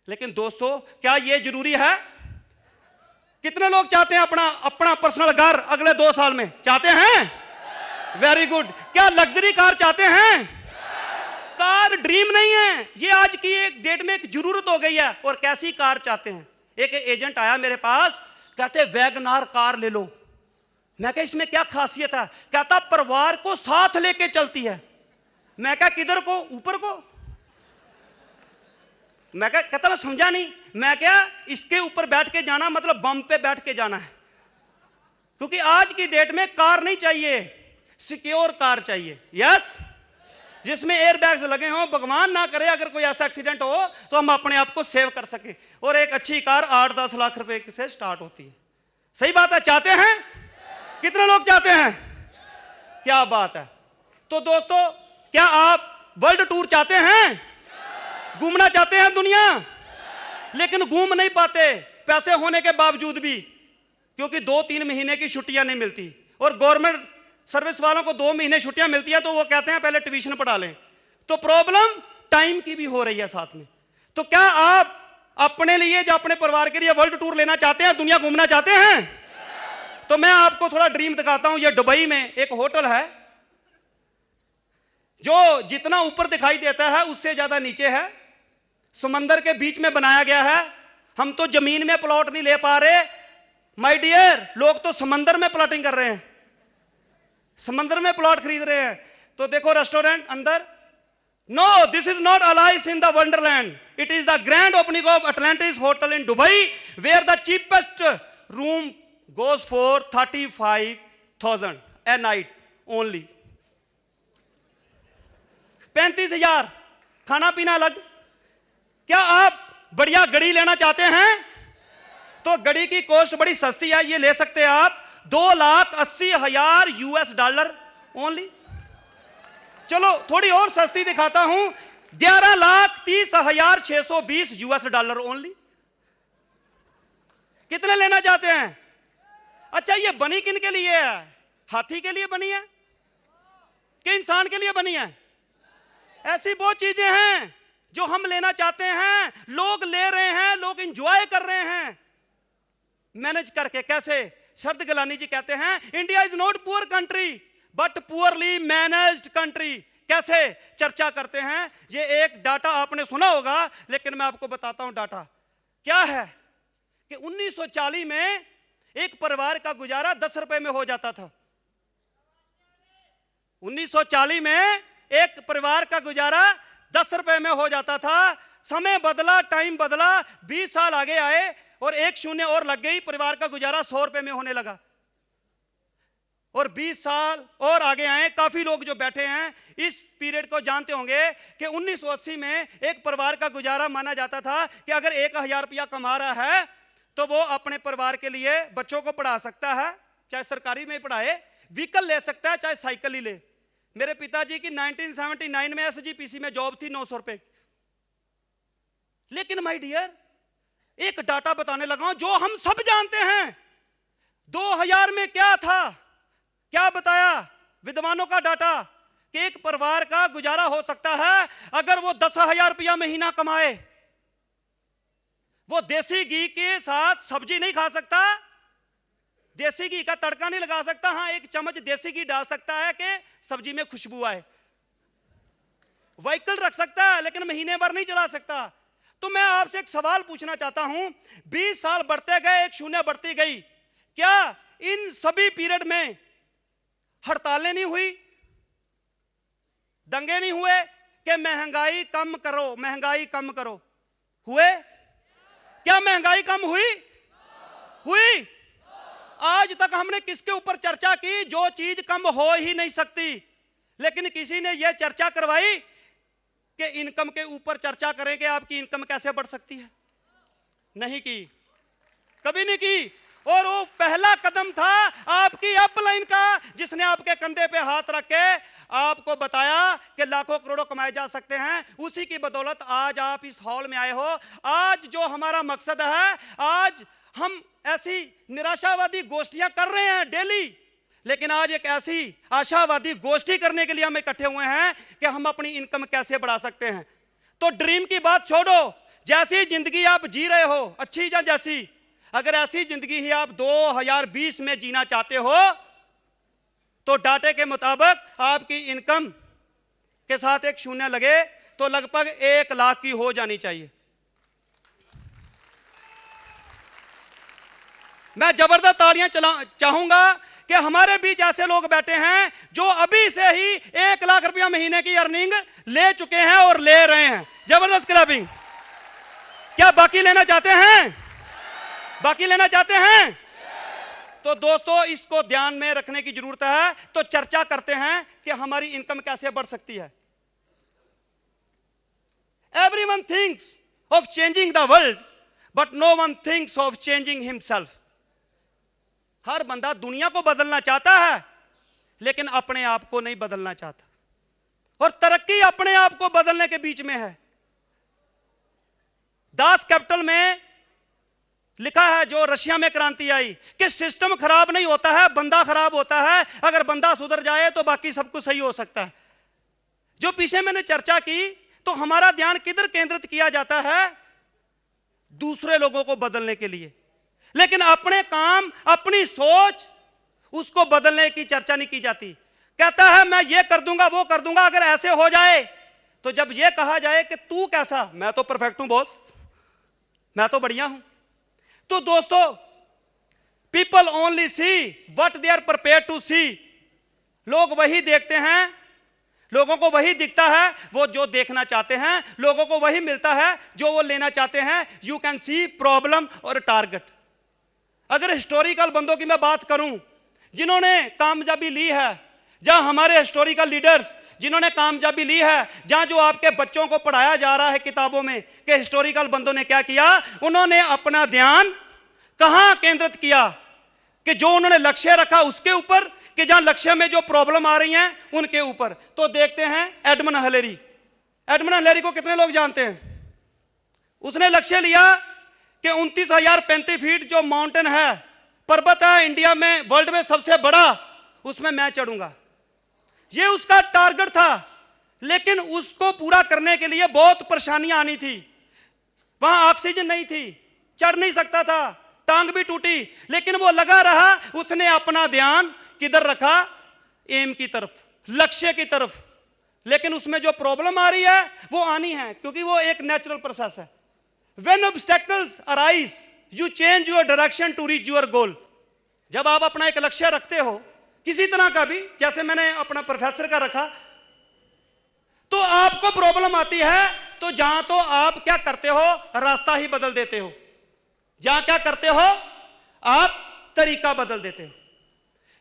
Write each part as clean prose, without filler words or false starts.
लेकिन दोस्तों क्या यह जरूरी है? कितने लोग चाहते हैं अपना अपना पर्सनल घर अगले 2 साल में? चाहते हैं? Very good. क्या लग्जरी कार चाहते हैं? कार ड्रीम नहीं है, ये आज की एक डेट में एक जरूरत हो गई है। और कैसी कार चाहते हैं? एक एजेंट आया मेरे पास, कहते वैगनार कार ले लो। मैं कहा इसमें क्या खासियत है? कहता परिवार को साथ लेके चलती है। मैं कहा किधर को? ऊपर को। मैं कहता मैं समझा नहीं। मैं क्या इसके ऊपर बैठ के जाना मतलब बम पे बैठ के जाना है, क्योंकि आज की डेट में कार नहीं चाहिए, सिक्योर कार चाहिए। यस, जिसमें एयर बैग्स लगे हों, भगवान ना करे अगर कोई ऐसा एक्सीडेंट हो तो हम अपने आप को सेव कर सके। और एक अच्छी कार 8-10 लाख रुपए से स्टार्ट होती है। सही बात है? चाहते हैं? कितने लोग चाहते हैं? क्या बात है। तो दोस्तों क्या आप वर्ल्ड टूर चाहते हैं? घूमना चाहते हैं दुनिया, लेकिन घूम नहीं पाते पैसे होने के बावजूद भी, क्योंकि 2-3 महीने की छुट्टियां नहीं मिलती। और गवर्नमेंट सर्विस वालों को 2 महीने छुट्टियां मिलती है तो वो कहते हैं पहले ट्यूशन पढ़ा लें। तो प्रॉब्लम टाइम की भी हो रही है साथ में। तो क्या आप अपने लिए या अपने परिवार के लिए वर्ल्ड टूर लेना चाहते हैं? दुनिया घूमना चाहते हैं? तो मैं आपको थोड़ा ड्रीम दिखाता हूं। ये दुबई में एक होटल है जो जितना ऊपर दिखाई देता है उससे ज्यादा नीचे है, समंदर के बीच में बनाया गया है। हम तो जमीन में प्लॉट नहीं ले पा रहे माय डियर, लोग तो समंदर में प्लॉटिंग कर रहे हैं, समंदर में प्लॉट खरीद रहे हैं। तो देखो रेस्टोरेंट अंदर, no this is not Alice in the wonderland, it is the grand opening of Atlantis hotel in Dubai where the cheapest room goes for 35,000 a night only। 35,000 खाना पीना अलग। क्या आप बढ़िया गड़ी लेना चाहते हैं? तो गड़ी की कॉस्ट बड़ी सस्ती है, ये ले सकते हैं आप $2,80,000 US ओनली। चलो थोड़ी और सस्ती दिखाता हूं, $11,30,620 US ओनली। कितने लेना चाहते हैं? अच्छा ये बनी किन के लिए है? हाथी के लिए बनी है कि इंसान के लिए बनी है? ऐसी बहुत चीजें हैं जो हम लेना चाहते हैं, लोग ले रहे हैं, लोग एंजॉय कर रहे हैं मैनेज करके। कैसे? शरद गलानी जी कहते हैं India is not poor country but poorly managed country. कैसे? चर्चा करते हैं। ये एक डाटा आपने सुना होगा, लेकिन मैं आपको बताता हूं डाटा क्या है कि 1940 में एक परिवार का गुजारा 10 रुपए में हो जाता था। 1940 में एक परिवार का गुजारा 10 रुपए में हो जाता था। समय बदला, टाइम बदला, 20 साल आगे आए और 1 शून्य और लग गई, परिवार का गुजारा 100 रुपए में होने लगा। और 20 साल और आगे आए, काफी लोग जो बैठे हैं इस पीरियड को जानते होंगे कि 1980 में एक परिवार का गुजारा माना जाता था कि अगर 1,000 रुपया कमा रहा है तो वो अपने परिवार के लिए बच्चों को पढ़ा सकता है, चाहे सरकारी में पढ़ाए, व्हीकल ले सकता है, चाहे साइकिल ही ले। मेरे पिताजी की 1979 में एसजीपीसी में जॉब थी 900 रुपए। लेकिन माय डियर एक डाटा बताने लगा हूं जो हम सब जानते हैं। 2000 में क्या था? क्या बताया विद्वानों का डाटा कि एक परिवार का गुजारा हो सकता है अगर वो 10,000 रुपया महीना कमाए। वो देसी घी के साथ सब्जी नहीं खा सकता, देसी घी का तड़का नहीं लगा सकता। हां, 1 चम्मच देसी घी डाल सकता है कि सब्जी में खुशबू आए। व्हीकल रख सकता है लेकिन महीने भर नहीं चला सकता। तो मैं आपसे एक सवाल पूछना चाहता हूं, 20 साल बढ़ते गए, 1 शून्य बढ़ती गई, क्या इन सभी पीरियड में हड़तालें नहीं हुई, दंगे नहीं हुए कि महंगाई कम करो, महंगाई कम करो? हुए? क्या महंगाई कम हुई? हुई? आज तक हमने किसके ऊपर चर्चा की? जो चीज कम हो ही नहीं सकती। लेकिन किसी ने यह चर्चा करवाई कि इनकम के ऊपर चर्चा करें कि आपकी इनकम कैसे बढ़ सकती है? नहीं की, कभी नहीं की। और वो पहला कदम था आपकी अपलाइन का, जिसने आपके कंधे पे हाथ रख के आपको बताया कि लाखों करोड़ों कमाए जा सकते हैं। उसी की बदौलत आज आप इस हॉल में आए हो। आज जो हमारा मकसद है, आज हम ऐसी निराशावादी गोष्ठियां कर रहे हैं डेली, लेकिन आज एक ऐसी आशावादी गोष्ठी करने के लिए हम इकट्ठे हुए हैं कि हम अपनी इनकम कैसे बढ़ा सकते हैं। तो ड्रीम की बात छोड़ो, जैसी जिंदगी आप जी रहे हो, अच्छी या जैसी, अगर ऐसी जिंदगी ही आप 2020 में जीना चाहते हो तो डाटे के मुताबिक आपकी इनकम के साथ एक शून्य लगे तो लगभग 1 लाख की हो जानी चाहिए। मैं जबरदस्त तालियां चाहूंगा कि हमारे बीच ऐसे लोग बैठे हैं जो अभी से ही 1 लाख रुपया महीने की अर्निंग ले चुके हैं और ले रहे हैं। जबरदस्त क्लबिंग। क्या बाकी लेना चाहते हैं? बाकी लेना चाहते हैं? तो दोस्तों, इसको ध्यान में रखने की जरूरत है। तो चर्चा करते हैं कि हमारी इनकम कैसे बढ़ सकती है। Everyone thinks of changing the world, but no one thinks of changing himself. हर बंदा दुनिया को बदलना चाहता है लेकिन अपने आप को नहीं बदलना चाहता, और तरक्की अपने आप को बदलने के बीच में है। दास कैपिटल में लिखा है, जो रशिया में क्रांति आई, कि सिस्टम खराब नहीं होता है, बंदा खराब होता है। अगर बंदा सुधर जाए तो बाकी सब कुछ सही हो सकता है। जो पीछे मैंने चर्चा की, तो हमारा ध्यान किधर केंद्रित किया जाता है? दूसरे लोगों को बदलने के लिए, लेकिन अपने काम, अपनी सोच, उसको बदलने की चर्चा नहीं की जाती। कहता है मैं ये कर दूंगा, वो कर दूंगा, अगर ऐसे हो जाए। तो जब ये कहा जाए कि तू कैसा, मैं तो परफेक्ट हूं बॉस, मैं तो बढ़िया हूं। तो दोस्तों, people only see what they are prepared to see. लोग वही देखते हैं, लोगों को वही दिखता है वो जो देखना चाहते हैं, लोगों को वही मिलता है जो वो लेना चाहते हैं। यू कैन सी प्रॉब्लम और टारगेट। अगर हिस्टोरिकल बंदों की मैं बात करूं जिन्होंने कामयाबी ली है, जहां हमारे हिस्टोरिकल लीडर्स जिन्होंने कामयाबी ली है, जहां जो आपके बच्चों को पढ़ाया जा रहा है किताबों में कि हिस्टोरिकल बंदों ने क्या किया, उन्होंने अपना ध्यान कहां केंद्रित किया? कि जो उन्होंने लक्ष्य रखा उसके ऊपर, कि जहां लक्ष्य में जो प्रॉब्लम आ रही हैं उनके ऊपर। तो देखते हैं एडमंड हिलेरी। एडमंड हिलेरी को कितने लोग जानते हैं? उसने लक्ष्य लिया कि 29,035 फीट जो माउंटेन है, पर्वत है इंडिया में, वर्ल्ड में सबसे बड़ा, उसमें मैं चढ़ूंगा। ये उसका टारगेट था, लेकिन उसको पूरा करने के लिए बहुत परेशानियां आनी थी। वहां ऑक्सीजन नहीं थी, चढ़ नहीं सकता था, टांग भी टूटी, लेकिन वो लगा रहा। उसने अपना ध्यान किधर रखा? एम की तरफ, लक्ष्य की तरफ। लेकिन उसमें जो प्रॉब्लम आ रही है वो आनी है, क्योंकि वो एक नेचुरल प्रोसेस है। When obstacles arise, you change your direction to reach your goal. जब आप अपना एक लक्ष्य रखते हो किसी तरह का भी, जैसे मैंने अपना प्रोफेसर का रखा, तो आपको प्रॉब्लम आती है, तो जहां तो आप क्या करते हो, रास्ता ही बदल देते हो। जहां क्या करते हो, आप तरीका बदल देते हो।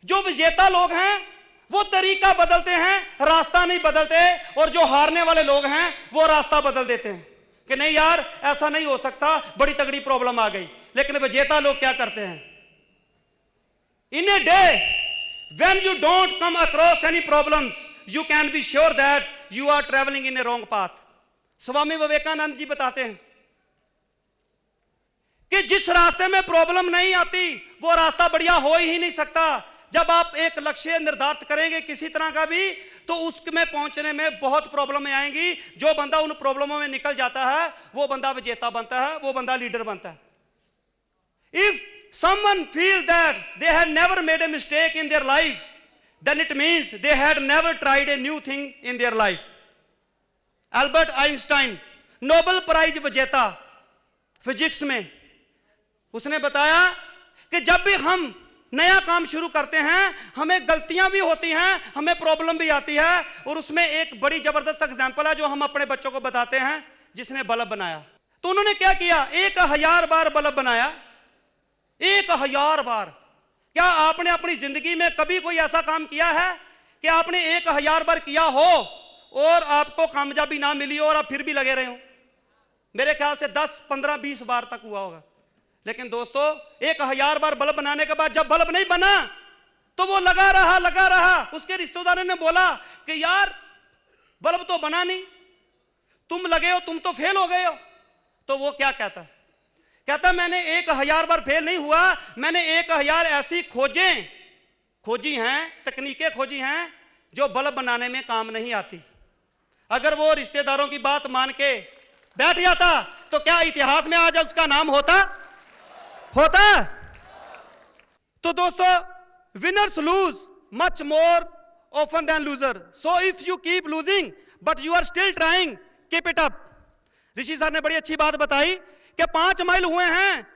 जो विजेता लोग हैं वो तरीका बदलते हैं, रास्ता नहीं बदलते। और जो हारने वाले लोग हैं वो रास्ता बदल देते हैं कि नहीं यार ऐसा नहीं हो सकता, बड़ी तगड़ी प्रॉब्लम आ गई। लेकिन विजेता लोग क्या करते हैं? In a day when you don't come across any problems, you can be sure that you are traveling in a wrong path. Swami Vivekananda ji बताते हैं कि जिस रास्ते में प्रॉब्लम नहीं आती वो रास्ता बढ़िया हो ही नहीं सकता। जब आप एक लक्ष्य निर्धारित करेंगे किसी तरह का भी, तो उसमें पहुंचने में बहुत प्रॉब्लमें आएंगी। जो बंदा उन प्रॉब्लमों में निकल जाता है वो बंदा विजेता बनता है, वो बंदा लीडर बनता है। If someone feels that they had never made a mistake in their life, then it means they had never tried a new thing in their life. Albert Einstein, Nobel prize विजेता physics में, उसने बताया कि जब भी हम नया काम शुरू करते हैं हमें गलतियां भी होती हैं, हमें प्रॉब्लम भी आती है। और उसमें एक बड़ी जबरदस्त एग्जांपल है जो हम अपने बच्चों को बताते हैं, जिसने बल्ब बनाया। तो उन्होंने क्या किया, 1000 बार बल्ब बनाया, 1000 बार। क्या आपने अपनी जिंदगी में कभी कोई ऐसा काम किया है कि आपने 1000 बार किया हो और आपको कामयाबी ना मिली हो और आप फिर भी लगे रहे हो? मेरे ख्याल से 10, 15, 20 बार तक हुआ होगा। लेकिन दोस्तों 1000 बार बल्ब बनाने के बाद जब बल्ब नहीं बना तो वो लगा रहा। उसके रिश्तेदारों ने बोला कि यार बल्ब तो बना नहीं, तुम लगे हो, तुम तो फेल हो गए हो। तो वो क्या कहता मैंने 1000 बार फेल नहीं हुआ, मैंने 1000 ऐसी खोजी हैं, तकनीकें खोजी हैं जो बल्ब बनाने में काम नहीं आती। अगर वो रिश्तेदारों की बात मान के बैठ जाता, तो क्या इतिहास में आज उसका नाम होता? तो दोस्तों, winners lose much more often than loser, so if you keep losing but you are still trying, keep it up. Rishi sir ने बड़ी अच्छी बात बताई कि 5 माइल हुए हैं,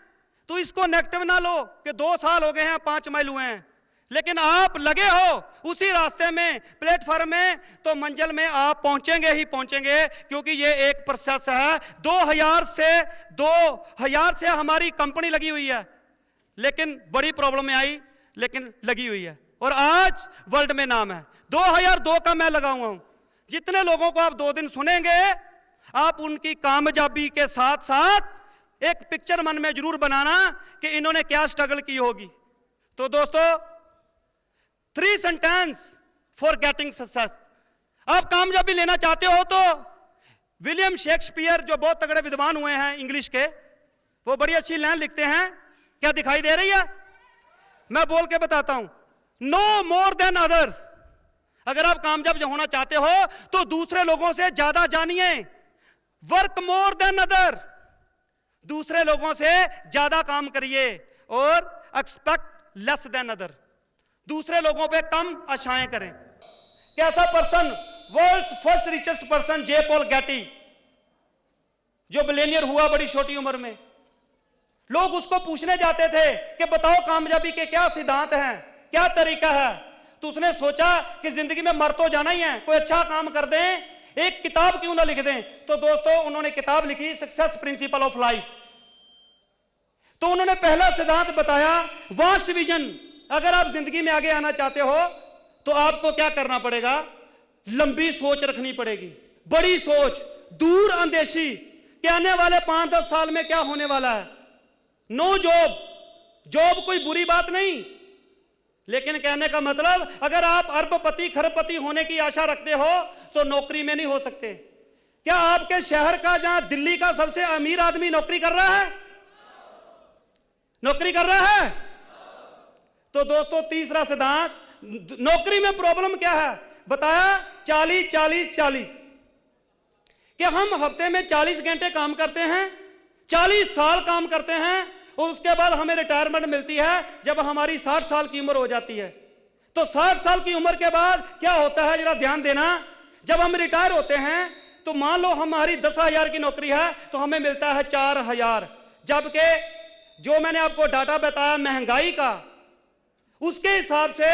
तो इसको नेगेटिव ना लो कि 2 साल हो गए हैं 5 माइल हुए हैं, लेकिन आप लगे हो उसी रास्ते में, प्लेटफॉर्म में, तो मंजिल में आप पहुंचेंगे ही पहुंचेंगे, क्योंकि ये एक प्रोसेस है। 2000 से हमारी कंपनी लगी हुई है, लेकिन बड़ी प्रॉब्लम में आई, लेकिन लगी हुई है, और आज वर्ल्ड में नाम है। 2002 का मैं लगा हुआ हूं। जितने लोगों को आप 2 दिन सुनेंगे, आप उनकी कामयाबी के साथ साथ एक पिक्चर मन में जरूर बनाना कि इन्होंने क्या स्ट्रगल की होगी। तो दोस्तों, 3 सेंटेंस फॉर गेटिंग सक्सेस। आप कामयाबी लेना चाहते हो तो विलियम शेक्सपियर, जो बहुत तगड़े विद्वान हुए हैं इंग्लिश के, वो बड़ी अच्छी लाइन लिखते हैं। क्या दिखाई दे रही है? मैं बोल के बताता हूं। No more than others. अगर आप कामयाब होना चाहते हो तो दूसरे लोगों से ज्यादा जानिए। Work more than other. दूसरे लोगों से ज्यादा काम करिए, और एक्सपेक्ट लेस देन अदर। दूसरे लोगों पे कम आशाएं करें। कैसा person? World's first richest person J Paul Getty, जो बिलियनियर हुआ बड़ी छोटी उम्र में। लोग उसको पूछने जाते थे कि बताओ कामयाबी के क्या सिद्धांत हैं, क्या तरीका है। तो उसने सोचा कि जिंदगी में मर तो जाना ही है, कोई अच्छा काम कर दें, एक किताब क्यों ना लिख दें। तो दोस्तों, उन्होंने किताब लिखी, सक्सेस प्रिंसिपल ऑफ लाइफ। तो उन्होंने पहला सिद्धांत बताया, वास्ट विजन। अगर आप जिंदगी में आगे आना चाहते हो तो आपको क्या करना पड़ेगा? लंबी सोच रखनी पड़ेगी, बड़ी सोच, दूर अंदेशी कि आने वाले 5-10 साल में क्या होने वाला है। No job. जॉब कोई बुरी बात नहीं, लेकिन कहने का मतलब, अगर आप अरबपति खरबपति होने की आशा रखते हो तो नौकरी में नहीं हो सकते। क्या आपके शहर का, जहां दिल्ली का सबसे अमीर आदमी नौकरी कर रहा है? नौकरी कर रहा है? तो दोस्तों, तीसरा सिद्धांत, नौकरी में प्रॉब्लम क्या है बताया? 40-40-40, कि हम हफ्ते में 40 घंटे काम करते हैं, 40 साल काम करते हैं, और उसके बाद हमें रिटायरमेंट मिलती है जब हमारी 60 साल की उम्र हो जाती है। तो 60 साल की उम्र के बाद क्या होता है, जरा ध्यान देना। जब हम रिटायर होते हैं तो मान लो हमारी 10,000 की नौकरी है, तो हमें मिलता है 4,000। जबकि जो मैंने आपको डाटा बताया महंगाई का, उसके हिसाब से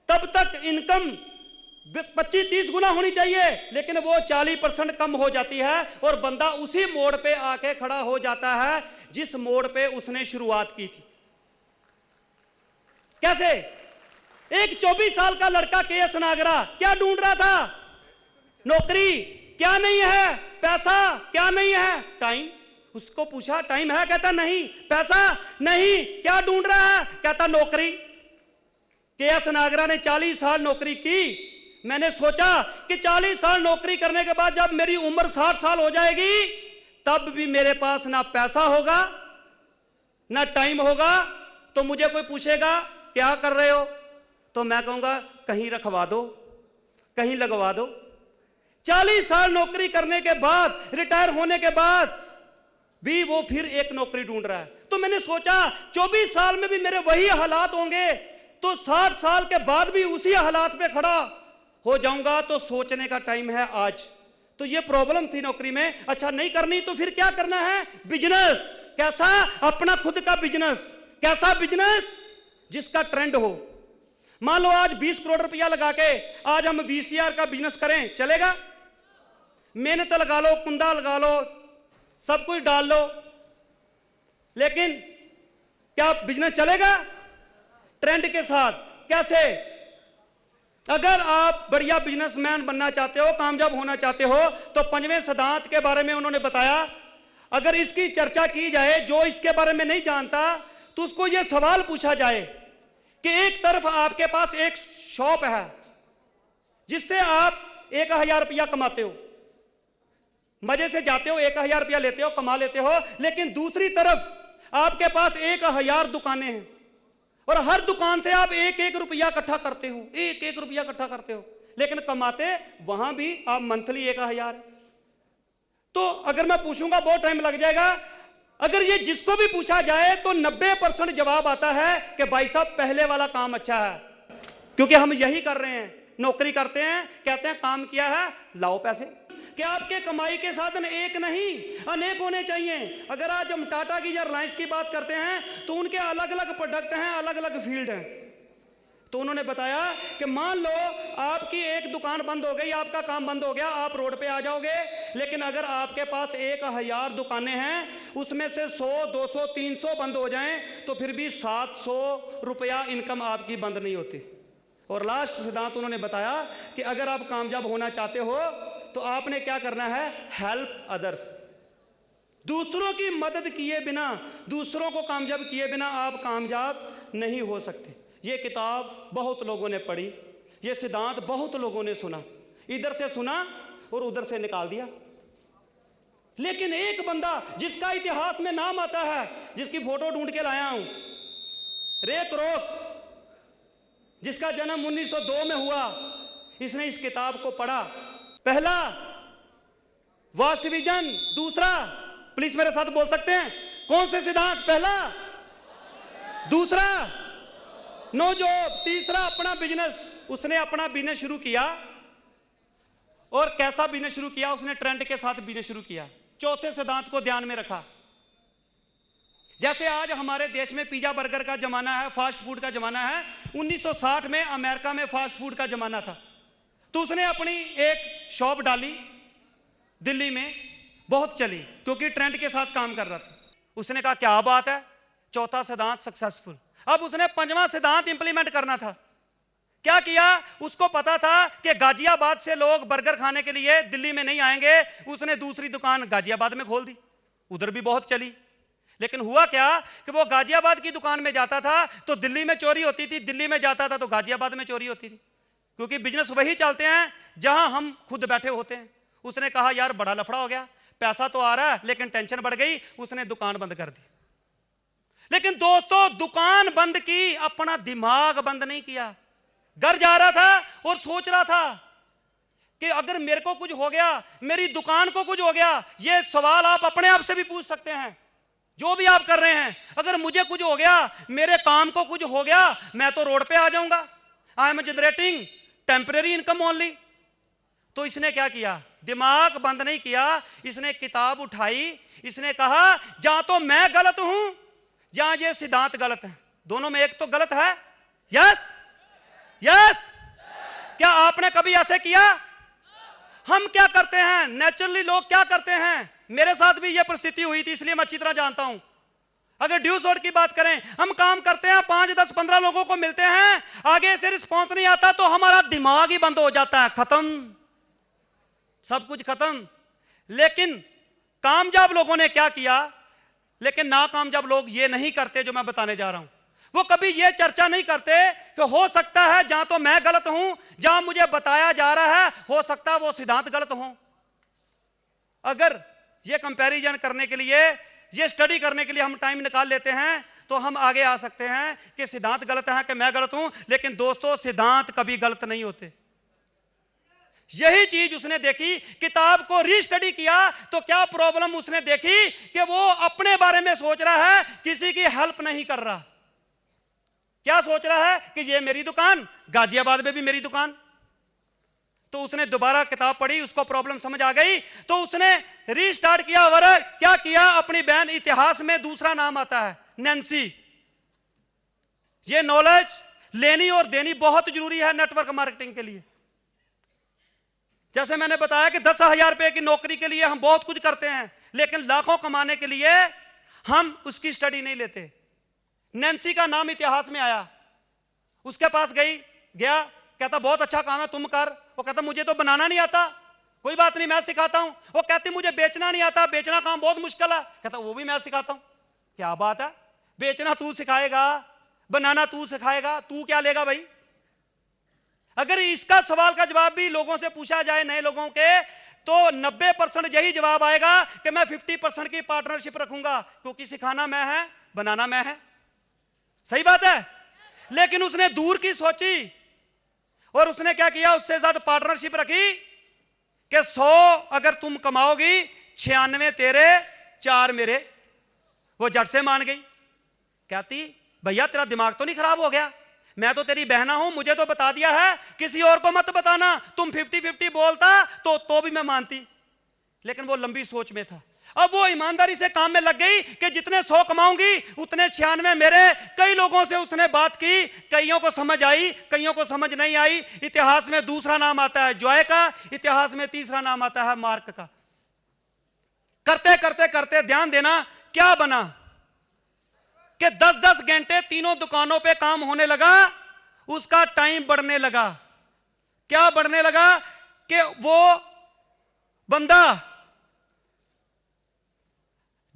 तब तक इनकम 25-30 गुना होनी चाहिए, लेकिन वो 40% कम हो जाती है, और बंदा उसी मोड़ पे आके खड़ा हो जाता है जिस मोड़ पे उसने शुरुआत की थी। कैसे? एक 24 साल का लड़का के.एस. नागरा क्या ढूंढ रहा था? नौकरी। क्या नहीं है? पैसा। क्या नहीं है? टाइम। उसको पूछा टाइम है? कहता नहीं। पैसा नहीं। क्या ढूंढ रहा है? कहता नौकरी। के.एस. नागरा ने 40 साल नौकरी की। मैंने सोचा कि 40 साल नौकरी करने के बाद जब मेरी उम्र 60 साल हो जाएगी, तब भी मेरे पास ना पैसा होगा ना टाइम होगा। तो मुझे कोई पूछेगा क्या कर रहे हो, तो मैं कहूंगा कहीं रखवा दो, कहीं लगवा दो। 40 साल नौकरी करने के बाद, रिटायर होने के बाद भी वो फिर एक नौकरी ढूंढ रहा है। तो मैंने सोचा 24 साल में भी मेरे वही हालात होंगे, तो 60 साल के बाद भी उसी हालात पे खड़ा हो जाऊंगा। तो सोचने का टाइम है आज। तो ये प्रॉब्लम थी नौकरी में। अच्छा, नहीं करनी तो फिर क्या करना है? बिजनेस। कैसा? अपना खुद का बिजनेस। कैसा बिजनेस? जिसका ट्रेंड हो। मान लो आज 20 करोड़ रुपया लगा के आज हम VCR का बिजनेस करें, चलेगा? मेहनत लगा लो, कुंदा लगा लो, सब कुछ डाल लो, लेकिन क्या बिजनेस चलेगा? ट्रेंड के साथ। कैसे? अगर आप बढ़िया बिजनेसमैन बनना चाहते हो, कामयाब होना चाहते हो, तो 5वें सिद्धांत के बारे में उन्होंने बताया। अगर इसकी चर्चा की जाए, जो इसके बारे में नहीं जानता, तो उसको यह सवाल पूछा जाए कि एक तरफ आपके पास एक शॉप है जिससे आप 1,000 रुपया कमाते हो, मजे से जाते हो, 1,000 रुपया लेते हो, कमा लेते हो, लेकिन दूसरी तरफ आपके पास 1,000 दुकानें हैं, और हर दुकान से आप 1-1 रुपया इकट्ठा करते हो, 1-1 रुपया इकट्ठा करते हो, लेकिन कमाते वहां भी आप मंथली 1,000। तो अगर मैं पूछूंगा बहुत टाइम लग जाएगा। अगर ये जिसको भी पूछा जाए तो 90% जवाब आता है कि भाई साहब पहले वाला काम अच्छा है, क्योंकि हम यही कर रहे हैं, नौकरी करते हैं, कहते हैं काम किया है, लाओ पैसे। कि आपके कमाई के साधन एक नहीं अनेक होने चाहिए। अगर आज हम टाटा की या रिलायंस की बात करते हैं तो उनके अलग अलग प्रोडक्ट हैं, अलग अलग फील्ड हैं। तो उन्होंने बताया कि मान लो आपकी एक दुकान बंद हो गई, आपका काम बंद हो गया, आप रोड पे आ जाओगे, लेकिन अगर आपके पास 1000 दुकानें हैं, उसमें से 100, 200, 300 बंद हो जाएं तो फिर भी 700 रुपया इनकम आपकी बंद नहीं होती। और लास्ट सिद्धांत उन्होंने बताया कि अगर आप कामयाब होना चाहते हो तो आपने क्या करना है, हेल्प अदर्स। दूसरों की मदद किए बिना, दूसरों को कामयाब किए बिना आप कामयाब नहीं हो सकते। ये किताब बहुत लोगों ने पढ़ी, ये सिद्धांत बहुत लोगों ने सुना, इधर से सुना और उधर से निकाल दिया। लेकिन एक बंदा जिसका इतिहास में नाम आता है, जिसकी फोटो ढूंढ के लाया हूं, रे क्रोक, जिसका जन्म 1902 में हुआ, इसने इस किताब को पढ़ा। पहला वास्ट विजन, दूसरा, प्लीज मेरे साथ बोल सकते हैं कौन से सिद्धांत, पहला, दूसरा नो जॉब, तीसरा अपना बिजनेस। उसने अपना बिजनेस शुरू किया, और कैसा बिजनेस शुरू किया, उसने ट्रेंड के साथ बिजनेस शुरू किया। चौथे सिद्धांत को ध्यान में रखा। जैसे आज हमारे देश में पिज्जा बर्गर का जमाना है, फास्ट फूड का जमाना है, 1960 में अमेरिका में फास्ट फूड का जमाना था। तो उसने अपनी एक शॉप डाली दिल्ली में, बहुत चली क्योंकि ट्रेंड के साथ काम कर रहा था। उसने कहा क्या बात है, चौथा सिद्धांत सक्सेसफुल। अब उसने 5वां सिद्धांत इंप्लीमेंट करना था। क्या किया, उसको पता था कि गाजियाबाद से लोग बर्गर खाने के लिए दिल्ली में नहीं आएंगे। उसने दूसरी दुकान गाजियाबाद में खोल दी, उधर भी बहुत चली। लेकिन हुआ क्या कि वो गाजियाबाद की दुकान में जाता था तो दिल्ली में चोरी होती थी, दिल्ली में जाता था तो गाजियाबाद में चोरी होती थी, क्योंकि बिजनेस वही चलते हैं जहां हम खुद बैठे होते हैं। उसने कहा यार बड़ा लफड़ा हो गया, पैसा तो आ रहा है लेकिन टेंशन बढ़ गई। उसने दुकान बंद कर दी। लेकिन दोस्तों, दुकान बंद की, अपना दिमाग बंद नहीं किया। घर जा रहा था और सोच रहा था कि अगर मेरे को कुछ हो गया, मेरी दुकान को कुछ हो गया। ये सवाल आप अपने आप से भी पूछ सकते हैं, जो भी आप कर रहे हैं। अगर मुझे कुछ हो गया, मेरे काम को कुछ हो गया, मैं तो रोड पे आ जाऊंगा। I am generating temporary income only. तो इसने क्या किया, दिमाग बंद नहीं किया। इसने किताब उठाई, इसने कहा जहां तो मैं गलत हूं, जहां ये सिद्धांत गलत है, दोनों में एक तो गलत है। Yes yes. क्या आपने कभी ऐसे किया? हम क्या करते हैं, नेचुरली लोग क्या करते हैं, मेरे साथ भी यह परिस्थिति हुई थी, इसलिए मैं अच्छी तरह जानता हूं। अगर ड्यू शॉट की बात करें, हम काम करते हैं, 5, 10, 15 लोगों को मिलते हैं, आगे से रिस्पॉन्स नहीं आता तो हमारा दिमाग ही बंद हो जाता है, खत्म, सब कुछ खत्म। लेकिन कामयाब लोगों ने क्या किया, लेकिन नाकामयाब लोग ये नहीं करते जो मैं बताने जा रहा हूं। वो कभी ये चर्चा नहीं करते कि हो सकता है जहां तो मैं गलत हूं, जहां मुझे बताया जा रहा है, हो सकता है वो सिद्धांत गलत हो। अगर ये कंपैरिजन करने के लिए, ये स्टडी करने के लिए हम टाइम निकाल लेते हैं तो हम आगे आ सकते हैं कि सिद्धांत गलत है कि मैं गलत हूं। लेकिन दोस्तों, सिद्धांत कभी गलत नहीं होते। यही चीज उसने देखी, किताब को रीस्टडी किया तो क्या प्रॉब्लम उसने देखी कि वो अपने बारे में सोच रहा है, किसी की हेल्प नहीं कर रहा। क्या सोच रहा है कि ये मेरी दुकान, गाजियाबाद में भी मेरी दुकान। तो उसने दोबारा किताब पढ़ी, उसको प्रॉब्लम समझ आ गई, तो उसने रीस्टार्ट किया। वर्क क्या किया, अपनी बहन, इतिहास में दूसरा नाम आता है नैन्सी। ये नॉलेज लेनी और देनी बहुत जरूरी है नेटवर्क मार्केटिंग के लिए। जैसे मैंने बताया कि 10,000 रुपए की नौकरी के लिए हम बहुत कुछ करते हैं, लेकिन लाखों कमाने के लिए हम उसकी स्टडी नहीं लेते। नैन्सी का नाम इतिहास में आया, उसके पास गया, कहता बहुत अच्छा काम है, तुम कर। वो कहता मुझे तो बनाना नहीं आता। कोई बात नहीं, मैं सिखाता हूं। वो कहती मुझे बेचना नहीं आता, बेचना काम बहुत मुश्किल है। कहता वो भी मैं सिखाता हूं। क्या बात है, बेचना तू सिखाएगा, बनाना तू सिखाएगा, तू क्या लेगा भाई। अगर इसका सवाल का जवाब भी लोगों से पूछा जाए, नए लोगों के, तो 90% यही जवाब आएगा कि मैं 50% की पार्टनरशिप रखूंगा, क्योंकि सिखाना मैं है, बनाना मैं है। सही बात है। लेकिन उसने दूर की सोची और उसने क्या किया, उससे ज्यादा पार्टनरशिप रखी कि 100 अगर तुम कमाओगी, 96 तेरे 4 मेरे। वो झट से मान गई, कहती भैया तेरा दिमाग तो नहीं खराब हो गया, मैं तो तेरी बहना हूं, मुझे तो बता दिया है, किसी और को मत बताना। तुम 50-50 बोलता तो भी मैं मानती, लेकिन वो लंबी सोच में था। अब वो ईमानदारी से काम में लग गई कि जितने 100 कमाऊंगी उतने 96 मेरे। कई लोगों से उसने बात की, कईयों को समझ आई, कईयों को समझ नहीं आई। इतिहास में दूसरा नाम आता है जॉय का, इतिहास में तीसरा नाम आता है मार्क का। करते करते करते ध्यान देना क्या बना कि 10-10 घंटे तीनों दुकानों पे काम होने लगा। उसका टाइम बढ़ने लगा। क्या बढ़ने लगा कि वो बंदा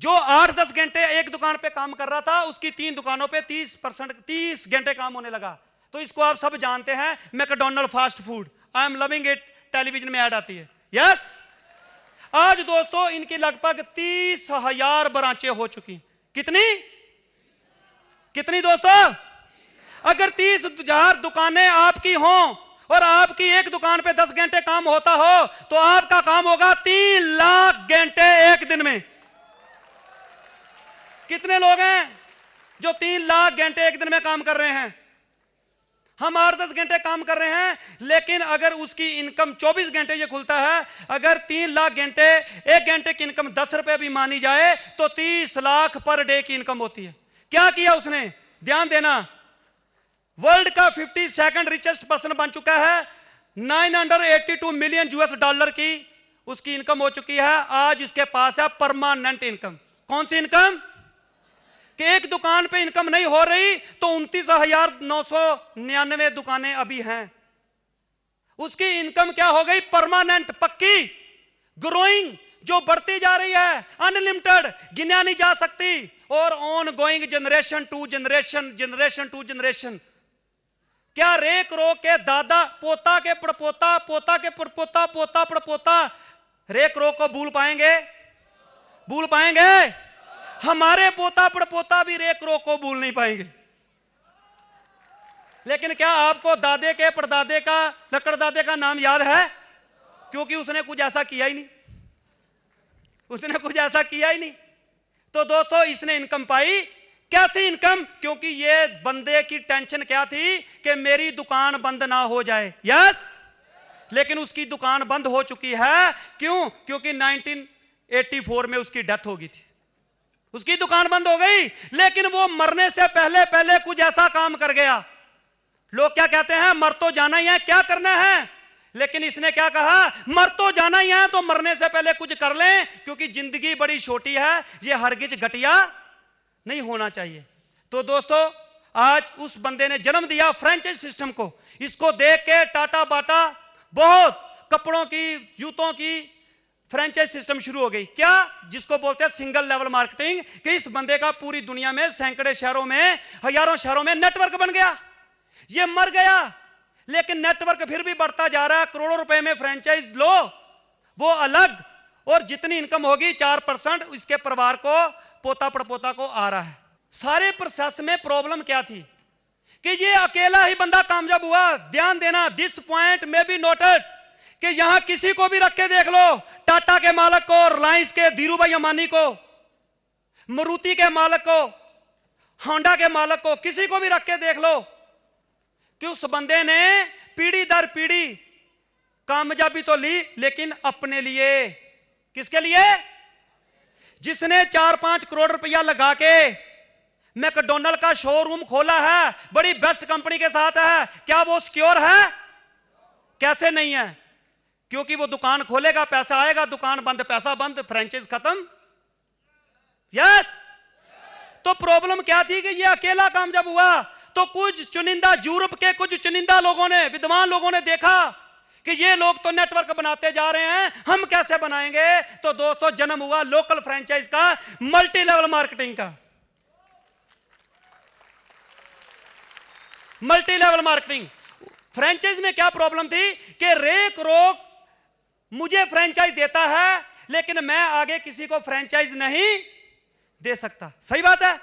जो 8-10 घंटे एक दुकान पे काम कर रहा था, उसकी 3 दुकानों पे 30 घंटे काम होने लगा। तो इसको आप सब जानते हैं, McDonald fast food, I am loving it, television में ऐड आती है। यस, आज दोस्तों इनकी लगभग 30,000 ब्रांचें हो चुकी। कितनी दोस्तों? अगर 30,000 दुकानें आपकी हों और आपकी एक दुकान पे 10 घंटे काम होता हो, तो आपका काम होगा 3 लाख घंटे एक दिन में। कितने लोग हैं जो 3 लाख घंटे एक दिन में काम कर रहे हैं? हम 8-10 घंटे काम कर रहे हैं, लेकिन अगर उसकी इनकम 24 घंटे ये खुलता है, अगर 3 लाख घंटे, एक घंटे की इनकम 10 रुपए भी मानी जाए तो 30 लाख पर डे की इनकम होती है। क्या किया उसने? ध्यान देना, वर्ल्ड का 52nd रिचेस्ट पर्सन बन चुका है। 982 मिलियन US$ की उसकी इनकम हो चुकी है। आज इसके पास है परमानेंट इनकम। कौन सी इनकम? कि एक दुकान पे इनकम नहीं हो रही तो 29,999 दुकानें अभी हैं। उसकी इनकम क्या हो गई? परमानेंट, पक्की, ग्रोइंग, जो बढ़ती जा रही है, अनलिमिटेड, गिना नहीं जा सकती, और ongoing, generation to generation. क्या रेक रोक के दादा पोता के पड़पोता, पोता के पड़पोता, पोता पड़पोता रेक रोक को भूल पाएंगे? हमारे पोता पड़पोता भी रेक रोक को भूल नहीं पाएंगे। लेकिन क्या आपको दादे के परदादे का, लकड़दादे का नाम याद है? क्योंकि उसने कुछ ऐसा किया ही नहीं। तो दोस्तों इसने इनकम पाई। कैसी इनकम? क्योंकि ये बंदे की टेंशन क्या थी कि मेरी दुकान बंद ना हो जाए। यस, लेकिन उसकी दुकान बंद हो चुकी है। क्यों? क्योंकि 1984 में उसकी डेथ हो गई थी, उसकी दुकान बंद हो गई। लेकिन वो मरने से पहले कुछ ऐसा काम कर गया। लोग क्या कहते हैं? मर तो जाना ही है, क्या करना है? लेकिन इसने क्या कहा? मर तो जाना ही है तो मरने से पहले कुछ कर लें, क्योंकि जिंदगी बड़ी छोटी है, ये हरगिज घटिया नहीं होना चाहिए। तो दोस्तों आज उस बंदे ने जन्म दिया फ्रेंचाइज सिस्टम को। इसको देख के टाटा बाटा बहुत कपड़ों की, जूतों की फ्रेंचाइज सिस्टम शुरू हो गई। क्या? जिसको बोलते हैं सिंगल लेवल मार्केटिंग, कि इस बंदे का पूरी दुनिया में सैकड़े शहरों में, हजारों शहरों में नेटवर्क बन गया। ये मर गया, लेकिन नेटवर्क फिर भी बढ़ता जा रहा है। करोड़ों रुपए में फ्रेंचाइज लो, वो अलग, और जितनी इनकम होगी 4% इसके परिवार को, पोता पड़पोता को आ रहा है। सारे प्रोसेस में प्रॉब्लम क्या थी कि ये अकेला ही बंदा कामयाब हुआ। ध्यान देना, दिस पॉइंट में बी नोटेड, कि यहां किसी को भी रख के देख लो, टाटा के मालिक को, रिलायंस के धीरू भाई अंबानी को, मारुति के मालिक को, होंडा के मालिक को, किसी को भी रख के देख लो कि उस बंदे ने पीढ़ी दर पीढ़ी कामयाबी तो ली, लेकिन अपने लिए। किसके लिए? जिसने 4-5 करोड़ रुपया लगा के मैकडॉनल्ड का शोरूम खोला है, बड़ी बेस्ट कंपनी के साथ है, क्या वो सिक्योर है? कैसे नहीं है? क्योंकि वो दुकान खोलेगा, पैसा आएगा, दुकान बंद, पैसा बंद, फ्रेंचाइज खत्म। यस। तो प्रॉब्लम क्या थी कि ये अकेला कामयाब हुआ। तो कुछ चुनिंदा, यूरोप के कुछ चुनिंदा लोगों ने, विद्वान लोगों ने देखा कि ये लोग तो नेटवर्क बनाते जा रहे हैं, हम कैसे बनाएंगे? तो दोस्तों जन्म हुआ लोकल फ्रेंचाइज का, मल्टी लेवल मार्केटिंग का। मल्टी लेवल मार्केटिंग फ्रेंचाइज में क्या प्रॉब्लम थी कि रेक रोक मुझे फ्रेंचाइज देता है, लेकिन मैं आगे किसी को फ्रेंचाइज नहीं दे सकता। सही बात है।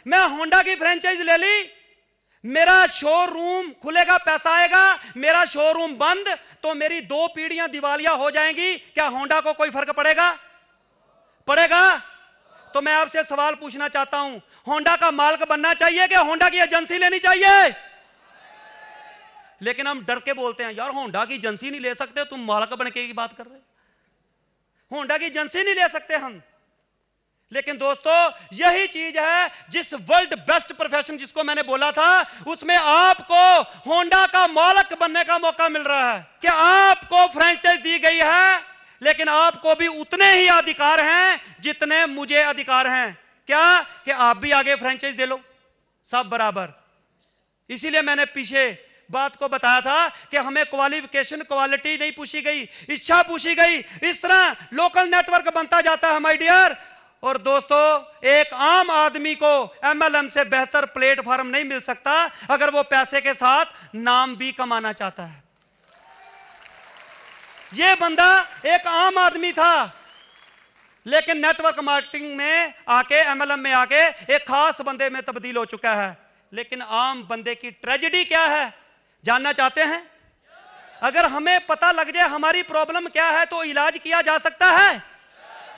मैं होंडा की फ्रेंचाइज ले ली, मेरा शोरूम खुलेगा, पैसा आएगा, मेरा शोरूम बंद, तो मेरी 2 पीढ़ियां दिवालिया हो जाएंगी। क्या होंडा को कोई फर्क पड़ेगा? पड़ेगा। तो मैं आपसे सवाल पूछना चाहता हूं, होंडा का मालिक बनना चाहिए कि होंडा की एजेंसी लेनी चाहिए? लेकिन हम डर के बोलते हैं, यार होंडा की एजेंसी नहीं ले सकते, तुम मालिक बन के की बात कर रहे, होंडा की एजेंसी नहीं ले सकते हम। लेकिन दोस्तों यही चीज है जिस वर्ल्ड बेस्ट प्रोफेशन जिसको मैंने बोला था, उसमें आपको होंडा का मालिक बनने का मौका मिल रहा है कि आपको फ्रेंचाइज दी गई है, लेकिन आपको भी उतने ही अधिकार हैं जितने मुझे अधिकार हैं। क्या कि आप भी आगे फ्रेंचाइज दे लो, सब बराबर। इसीलिए मैंने पीछे बात को बताया था कि हमें क्वालिफिकेशन क्वालिटी नहीं पूछी गई, इच्छा पूछी गई। इस तरह लोकल नेटवर्क बनता जाता है माय डियर। और दोस्तों एक आम आदमी को एमएलएम से बेहतर प्लेटफॉर्म नहीं मिल सकता अगर वो पैसे के साथ नाम भी कमाना चाहता है। ये बंदा एक आम आदमी था, लेकिन नेटवर्क मार्केटिंग में आके एमएलएम में आके एक खास बंदे में तब्दील हो चुका है। लेकिन आम बंदे की ट्रेजेडी क्या है जानना चाहते हैं? अगर हमें पता लग जाए हमारी प्रॉब्लम क्या है तो इलाज किया जा सकता है।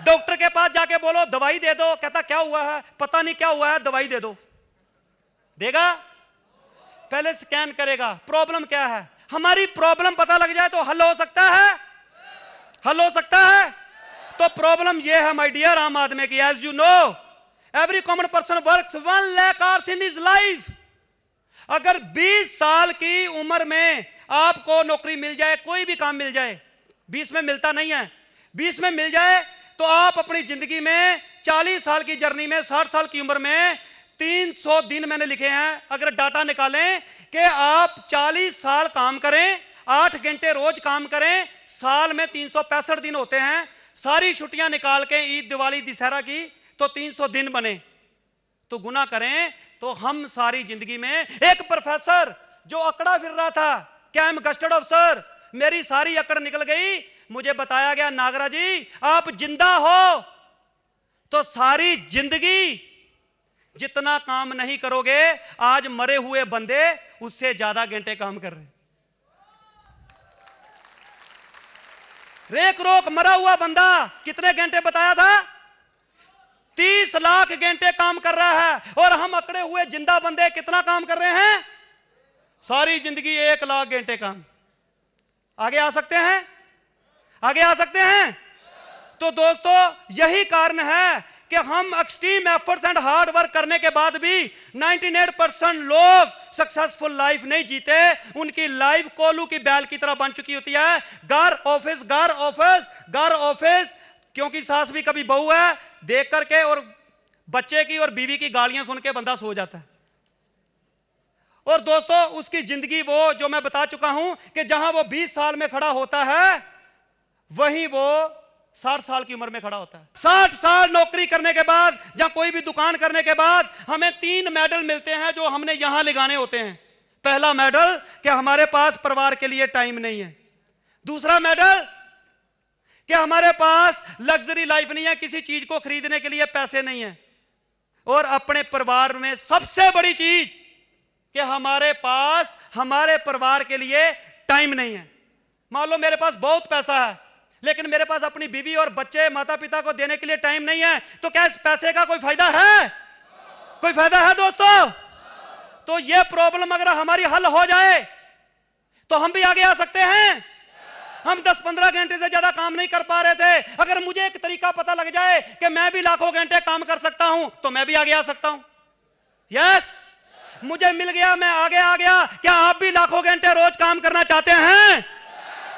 डॉक्टर के पास जाके बोलो दवाई दे दो, कहता क्या हुआ है, पता नहीं क्या हुआ है, दवाई दे दो, देगा? पहले स्कैन करेगा, प्रॉब्लम क्या है। हमारी प्रॉब्लम पता लग जाए तो हल हो सकता है, हल हो सकता है। तो प्रॉब्लम यह है माय डियर आम आदमी की, as you know every common person works 1 lakh hours in his life. अगर 20 साल की उम्र में आपको नौकरी मिल जाए, कोई भी काम मिल जाए, 20 में मिलता नहीं है, 20 में मिल जाए तो आप अपनी जिंदगी में 40 साल की जर्नी में 60 साल की उम्र में 300 दिन मैंने लिखे हैं। अगर डाटा निकालें कि आप 40 साल काम करें, 8 घंटे रोज काम करें, साल में 365 दिन होते हैं, सारी छुट्टियां निकाल के ईद दिवाली दशहरा की तो 300 दिन बने, तो गुना करें तो हम सारी जिंदगी में एक प्रोफेसर जो अकड़ा फिर रहा था कि आई एम गस्टेड ऑफिसर, मेरी सारी अकड़ निकल गई, मुझे बताया गया नागरा जी आप जिंदा हो तो सारी जिंदगी जितना काम नहीं करोगे, आज मरे हुए बंदे उससे ज्यादा घंटे काम कर रहे। रेक रोक मरा हुआ बंदा कितने घंटे बताया था? 30 लाख घंटे काम कर रहा है, और हम अकड़े हुए जिंदा बंदे कितना काम कर रहे हैं? सारी जिंदगी 1 लाख घंटे काम। आगे आ सकते हैं, आगे आ सकते हैं। तो दोस्तों यही कारण है कि हम extreme efforts and hard work करने के बाद भी 98% लोग सक्सेसफुल लाइफ नहीं जीते। उनकी लाइफ कोलू की बैल की तरह बन चुकी होती है, घर ऑफिस घर ऑफिस घर ऑफिस। क्योंकि सास भी कभी बहू है देख करके, और बच्चे की और बीवी की गालियां सुन के बंदा सो जाता है। और दोस्तों उसकी जिंदगी वो जो मैं बता चुका हूं कि जहां वो 20 साल में खड़ा होता है वहीं वो 60 साल की उम्र में खड़ा होता है। 60 साल नौकरी करने के बाद, जहां कोई भी दुकान करने के बाद हमें 3 मेडल मिलते हैं जो हमने यहां लगाने होते हैं। पहला मेडल कि हमारे पास परिवार के लिए टाइम नहीं है, दूसरा मेडल कि हमारे पास लग्जरी लाइफ नहीं है, किसी चीज को खरीदने के लिए पैसे नहीं है, और अपने परिवार में सबसे बड़ी चीज कि हमारे पास हमारे परिवार के लिए टाइम नहीं है। मान लो मेरे पास बहुत पैसा है लेकिन मेरे पास अपनी बीवी और बच्चे माता पिता को देने के लिए टाइम नहीं है, तो क्या इस पैसे का कोई फायदा है? कोई फायदा है दोस्तों? तो ये प्रॉब्लम अगर हमारी हल हो जाए तो हम भी आगे आ सकते हैं। हम 10-15 घंटे से ज्यादा काम नहीं कर पा रहे थे, अगर मुझे एक तरीका पता लग जाए कि मैं भी लाखों घंटे काम कर सकता हूं तो मैं भी आगे आ सकता हूं। यस, मुझे मिल गया, मैं आगे आ गया। क्या आप भी लाखों घंटे रोज काम करना चाहते हैं?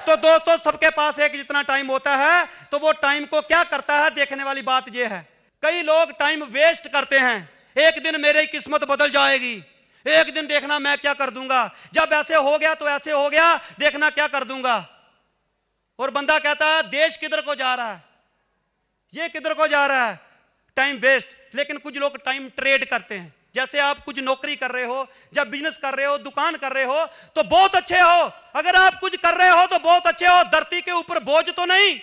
तो दोस्तों सबके पास एक जितना टाइम होता है, तो वो टाइम को क्या करता है देखने वाली बात यह है। कई लोग टाइम वेस्ट करते हैं, एक दिन मेरी किस्मत बदल जाएगी, एक दिन देखना मैं क्या कर दूंगा, जब ऐसे हो गया तो ऐसे हो गया, देखना क्या कर दूंगा। और बंदा कहता है देश किधर को जा रहा है, ये किधर को जा रहा है, टाइम वेस्ट। लेकिन कुछ लोग टाइम ट्रेड करते हैं। जैसे आप कुछ नौकरी कर रहे हो, जब बिजनेस कर रहे हो, दुकान कर रहे हो तो बहुत अच्छे हो, अगर आप कुछ कर रहे हो तो बहुत अच्छे हो, धरती के ऊपर बोझ तो नहीं।